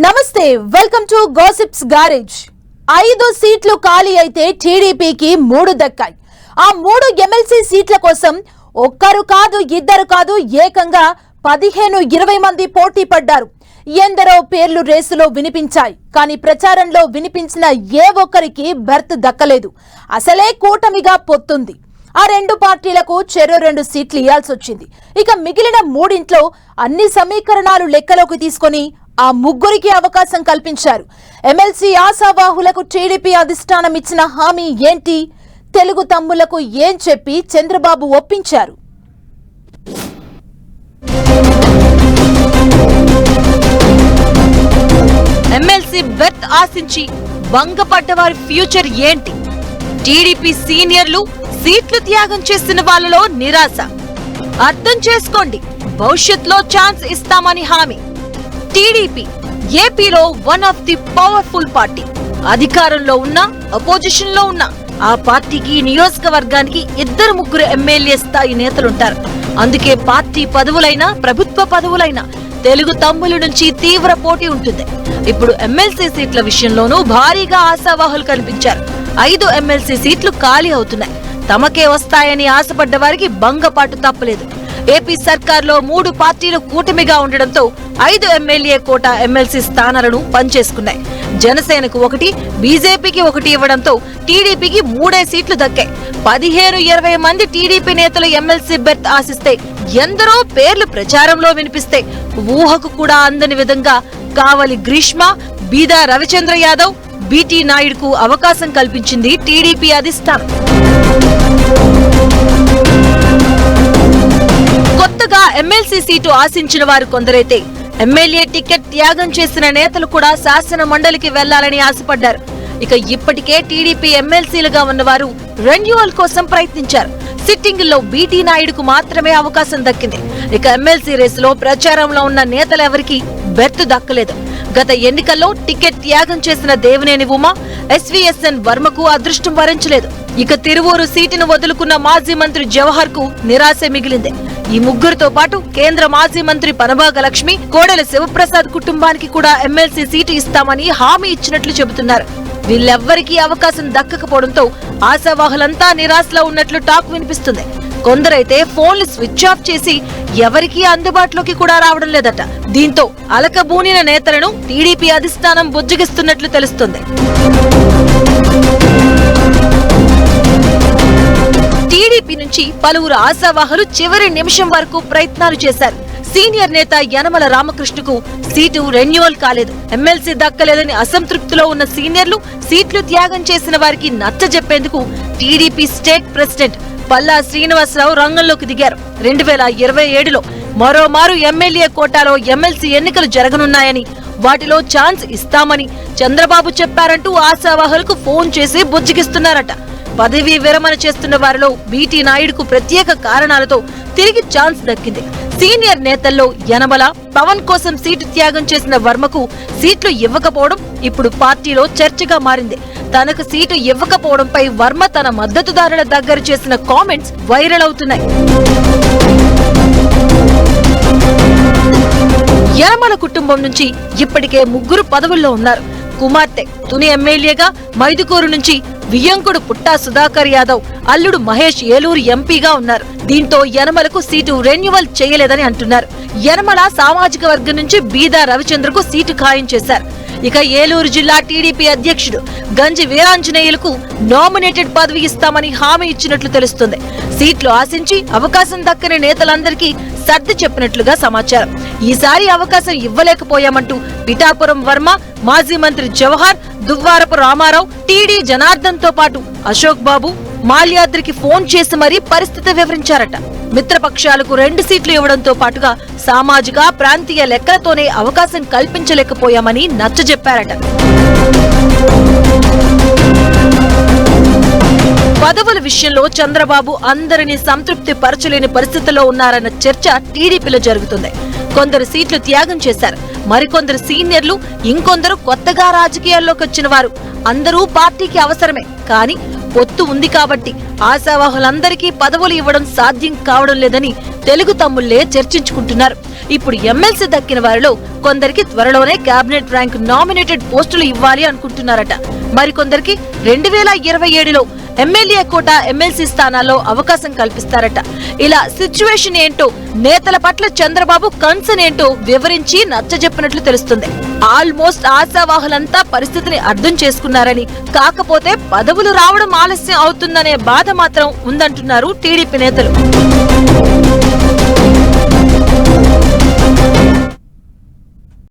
నమస్తే, welcome to gossips garage. 5 సీట్లు ఖాళీ అయితే టీడీపీకి 3 దక్కాయి. ఆ 3 ఎమ్మెల్సీ సీట్ల కోసం ఒక్కరు కాదు, ఇద్దరు కాదు, ఏకంగా 15-20 మంది పోటీ పడ్డారు. ఎందరో పేర్లు రేసులో వినిపించాయి. కానీ ప్రచారంలో వినిపించిన ఏ ఒక్కరికి బెర్త్ దక్కలేదు. అసలే కూటమిగా పొత్తుంది. ఆ 2 పార్టీలకు చెరో 2 సీట్లు ఇవ్వాల్సి వచ్చింది. ఇక మిగిలిన 3 అన్ని సమీకరణాలు లెక్కలోకి తీసుకొని ఆ 3కి అవకాశం కల్పించారు. ఎమ్మెల్సీ ఆశావాహులకు టీడీపీ అధిష్టానం ఇచ్చిన హామీ ఏంటి? తెలుగు తమ్ములకు ఏం చెప్పి చంద్రబాబు ఒప్పించారు? ఎమ్మెల్సీ బెర్త్ ఆశించి భంగపడ్డవారి ఫ్యూచర్ ఏంటి? టీడీపీ సీనియర్లు సీట్లు త్యాగం చేసిన వాళ్ళలో నిరాశ. అర్థం చేసుకోండి, భవిష్యత్తులో ఛాన్స్ ఇస్తామని హామీ. టీడీపీ ఏపీలో one of the powerful party. అధికారంలో ఉన్న, అపోజిషన్ లో ఉన్న ఆ పార్టీకి నియోజకవర్గానికి 2-3 ఎమ్మెల్యే స్థాయి నేతలుంటారు. అందుకే పార్టీ పదవులైనా, ప్రభుత్వ పదవులైనా తెలుగు తమ్ముల నుంచి తీవ్ర పోటీ ఉంటుంది. ఇప్పుడు ఎమ్మెల్సీ సీట్ల విషయంలోనూ భారీగా ఆశావాహులు కనిపించారు. 5 ఎమ్మెల్సీ సీట్లు ఖాళీ అవుతున్నాయి. తమకే వస్తాయని ఆశపడ్డ వారికి భంగపాటు తప్పలేదు. ఏపీ సర్కార్లో 3 పార్టీలు కూటమిగా ఉండడంతో 5 ఎమ్మెల్యే కోటా ఎమ్మెల్సీ స్థానాలను పంచేసుకున్నాయి. జనసేనకు 1, బీజేపీకి 1 ఇవ్వడంతో టీడీపీకి 3 సీట్లు దక్కాయి. 15-20 మంది టీడీపీ నేతలు ఎమ్మెల్సీ బెర్త్ ఆశిస్తే, ఎందరో పేర్లు ప్రచారంలో వినిపిస్తే ఊహకు కూడా అందని విధంగా కావలి గ్రీష్మ, బీదా రవిచంద్ర యాదవ్, బీటీ నాయుడుకు అవకాశం కల్పించింది టీడీపీ అధిష్టానం. కొత్తగా ఎమ్మెల్సీ సీటు ఆశించిన వారు కొందరైతే ఎమ్మెల్యే టికెట్ త్యాగం చేసిన నేతలు కూడా శాసన మండలికి వెళ్లాలని ఆశపడ్డారు. ఇక ఇప్పటికే టీడీపీ ఎమ్మెల్సీలుగా ఉన్నవారు రెన్యువల్ కోసం ప్రయత్నించారు. సిట్టింగ్ లో బీటీ నాయుడుకు మాత్రమే అవకాశం దక్కింది. ఇక ఎమ్మెల్సీ రేసులో ప్రచారంలో ఉన్న నేతలెవరికి బెర్త్ దక్కలేదు. గత ఎన్నికల్లో టికెట్ త్యాగం చేసిన దేవినేని ఉమా, ఎస్వీఎస్ఎన్ వర్మకు అదృష్టం వరించలేదు. ఇక తిరువూరు సీటును వదులుకున్న మాజీ మంత్రి జవహర్ కు నిరాశ మిగిలింది. ఈ 3తో పాటు కేంద్ర మాజీ మంత్రి పనబాగ లక్ష్మి, కోడెల శివప్రసాద్ కుటుంబానికి కూడా ఎమ్మెల్సీ సీటు ఇస్తామని హామీ ఇచ్చినట్లు చెబుతున్నారు. వీళ్ళెవ్వరికీ అవకాశం దక్కకపోవడంతో ఆశావాహులంతా నిరాశలో ఉన్నట్లు టాక్ వినిపిస్తుంది. కొందరైతే ఫోన్లు స్విచ్ ఆఫ్ చేసి ఎవరికీ అందుబాటులోకి కూడా రావడం లేదట. దీంతో అలకబూనిన నేతలను టీడీపీ అధిష్టానం బుజ్జగిస్తున్నట్లు తెలుస్తుంది. టీడీపీ నుంచి పలువురు ఆశావాహులు చివరి నిమిషం వరకు ప్రయత్నాలు చేశారు. సీనియర్ నేత యనమల రామకృష్ణకు సీటు రెన్యువల్ కాలేదు. ఎమ్మెల్సీ దక్కలేదని అసంతృప్తిలో ఉన్న సీనియర్లు సీట్లు త్యాగం చేసిన వారికి నచ్చజెప్పేందుకు TDP state president Palla Srinivasarao రంగంలోకి దిగారు. 2027లో మరోమారు ఎమ్మెల్యే కోటాలో ఎమ్మెల్సీ ఎన్నికలు జరగనున్నాయని, వాటిలో ఛాన్స్ ఇస్తామని చంద్రబాబు చెప్పారంటూ ఆశావాహులకు ఫోన్ చేసి బుజ్జగిస్తున్నారట. పదవీ విరమణ చేస్తున్న వారిలో బీటీ నాయుడుకు ప్రత్యేక కారణాలతో తిరిగి ఛాన్స్ దక్కింది. సీనియర్ నేతల్లో యనమల, పవన్ కోసం సీటు త్యాగం చేసిన వర్మకు సీట్లు ఇవ్వకపోవడం ఇప్పుడు పార్టీలో చర్చగా మారింది. తనకు సీటు ఇవ్వకపోవడంపై వర్మ తన మద్దతుదారుల దగ్గర చేసిన కామెంట్స్ వైరల్ అవుతున్నాయి. యనమల కుటుంబం నుంచి ఇప్పటికే 3 పదవుల్లో ఉన్నారు. కుమార్తె తుని ఎమ్మెల్యేగా, మైదుకూరు నుంచి వియ్యంకుడు పుట్టా సుధాకర్ యాదవ్, అల్లుడు మహేష్ ఏలూరు ఎంపీగా ఉన్నారు. దీంతో యనమలకు సీటు రెన్యువల్ చేయలేదని అంటున్నారు. యనమల సామాజిక వర్గం నుంచి బీదా రవిచంద్రకు సీటు ఖాయం చేశారు. ఇక ఏలూరు జిల్లా టీడీపీ అధ్యక్షుడు గంజి వీరాంజనేయులకు నామినేటెడ్ పదవి ఇస్తామని హామీ ఇచ్చినట్లు తెలుస్తుంది. సీట్లు ఆశించి అవకాశం దక్కని నేతలందరికీ సర్ది చెప్పినట్లుగా సమాచారం. ఈసారి అవకాశం ఇవ్వలేకపోయామంటూ పిఠాపురం వర్మ, మాజీ మంత్రి జవహర్, దువ్వారపు రామారావు, టీడీ జనార్దన్ తో పాటు అశోక్ బాబు, మాల్యాద్రికి ఫోన్ చేసి మరీ పరిస్థితి వివరించారట. మిత్రపక్షాలకు 2 సీట్లు ఇవ్వడంతో పాటుగా సామాజిక, ప్రాంతీయ లెక్కలతోనే అవకాశం కల్పించలేకపోయామని నచ్చజెప్పారట. పదవుల విషయంలో చంద్రబాబు అందరినీ సంతృప్తి పరచలేని పరిస్థితిలో ఉన్నారన్న చర్చ టీడీపీలో జరుగుతుంది. కొందరు సీట్లు త్యాగం చేశారు. మరికొందరు సీనియర్లు, ఇంకొందరు కొత్తగా రాజకీయాల్లోకి వచ్చిన వారు. అందరూ పార్టీకి అవసరమే, కానీ పొత్తు ఉంది కాబట్టి ఆశావాహులందరికీ పదవులు ఇవ్వడం సాధ్యం కావడం లేదని తెలుగు తమ్ముళ్లే చర్చించుకుంటున్నారు. ఇప్పుడు ఎమ్మెల్సీ దక్కిన వారిలో కొందరికి త్వరలోనే కేబినెట్ ర్యాంక్ నామినేటెడ్ పోస్టులు ఇవ్వాలి అనుకుంటున్నారట. మరికొందరికి 2027లో ఎమ్మెల్యే కోట ఎమ్మెల్సీ స్థానాల్లో అవకాశం కల్పిస్తారట. ఇలా సిచ్యువేషన్ ఏంటో, నేతల పట్ల చంద్రబాబు కన్సర్న్ ఏంటో వివరించి నచ్చజెప్పినట్లు తెలుస్తుంది. ఆల్మోస్ట్ ఆశావాహులంతా పరిస్థితిని అర్థం చేసుకున్నారని, కాకపోతే పదవులు రావడం ఆలస్యం అవుతుందనే బాధ మాత్రం ఉందంటున్నారు టీడీపీ నేతలు.